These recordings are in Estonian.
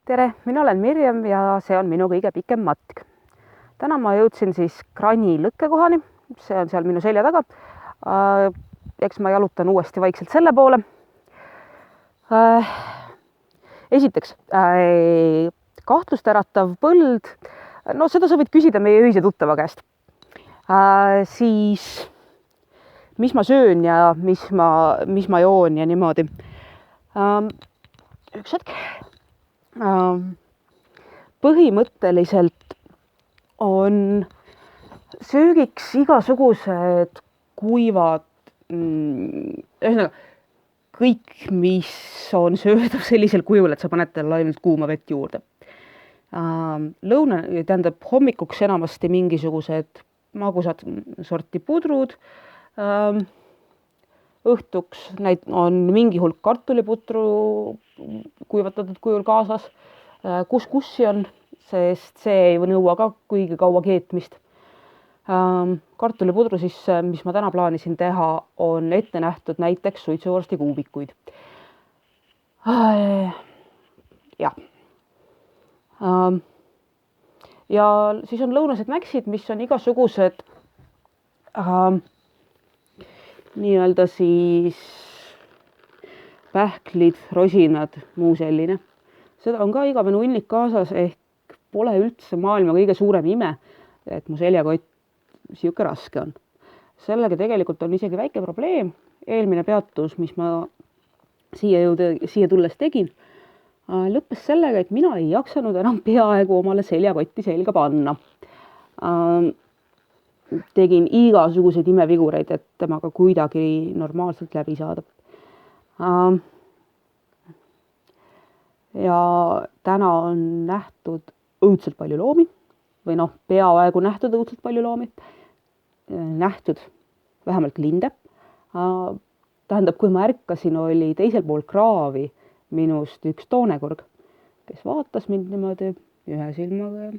Tere, mina olen Mirjam ja see on minu kõige pikem matk. Täna ma jõudsin siis Krani lõkkekohani, see on seal minu selja taga. Eks ma jalutan uuesti vaikselt selle poole. Esiteks, kahtlust äratav põld, no seda sa võid küsida meie ühise tuttava käest. Siis, mis ma söön ja mis ma joon ja niimoodi. Üks hetk. Põhimõtteliselt on söögiks igasugused kuivad, ühesõnaga kõik, mis on söödav sellisel kujul, et sa paned talle ainult kuuma vett juurde. Tähendab hommikuks enamasti mingisugused magusad sorti pudrud, õhtuks on mingi hulk kartuliputru kuivatatud kujul kaasas, kuskussi on, sest see ei nõua ka kuigi kaua keetmist. Kartulipudru siis, mis ma täna plaanisin teha, on ette nähtud näiteks suitsuvorsti kuubikuid. Ja siis on lõunased mäksid, mis on igasugused nii-öelda siis pähklid, rosinad, muu selline. Seda on ka iga menu hunnik kaasas, ehk pole üldse maailma kõige suurem ime, et mu seljakott siuke raske on. Sellega tegelikult on isegi väike probleem. Eelmine peatus, mis ma siia tulles tegin, lõppes sellega, et mina ei jaksanud enam peaaegu omale seljakotti selga panna. Tegin igasuguseid imevigureid, et temaga kuidagi normaalselt läbi saada. Ja täna on nähtud õudselt palju loomi või peaaegu nähtud õudselt palju loomi. Nähtud vähemalt linde. Tähendab, kui ma ärkasin, oli teisel pool kraavi minust üks toonekurg, kes vaatas mind niimoodi ühe silmaga ja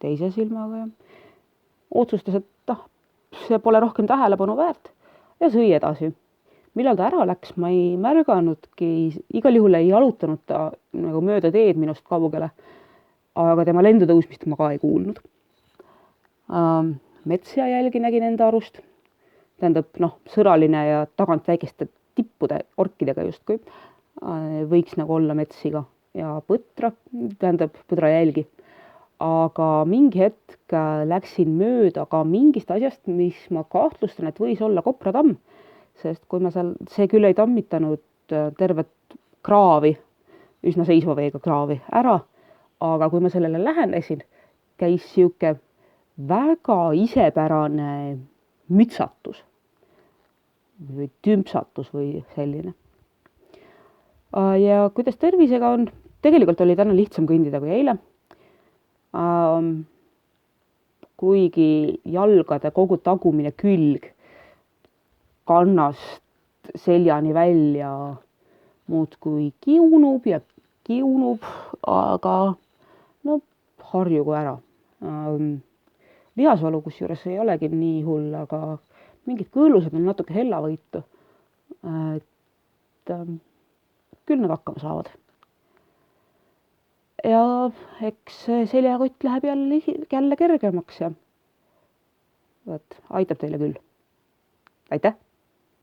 teise silmaga ja otsustas, et see pole rohkem tähelepanu väärt ja sõi edasi. Millal ta ära läks, ma ei märganudki, igal juhul ei jalutanud ta nagu mööda teed minust kaugele, aga tema lendu tõusmist ma ka ei kuulnud. Metsja jälgi nägin enda arust, tähendab sõraline ja tagant väikeste tippude orkidega justkui, võiks nagu olla metsiga ja põdra jälgi. Aga mingi hetk läksin mööda ka mingist asjast, mis ma kahtlustan, et võis olla kopratamm, sest kui ma see küll ei tammitanud tervet kraavi, üsna seisva veega kraavi ära, aga kui ma sellele lähenesin, käis siuke väga isepärane mütsatus või tümpsatus või selline. Ja kuidas tervisega on? Tegelikult oli täna lihtsam kõndida kui eile. Kuigi jalgade kogu tagumine külg kannast seljani välja muudkui kiunub ja kiunub, aga harjugu ära. Lihasvalu kusjuures ei olegi nii hull, aga mingid kõõlused on natuke hellavõitu. Küll nad hakkama saavad. Ja eks seljakott läheb jälle kergemaks ja aitab teile küll. Aitäh!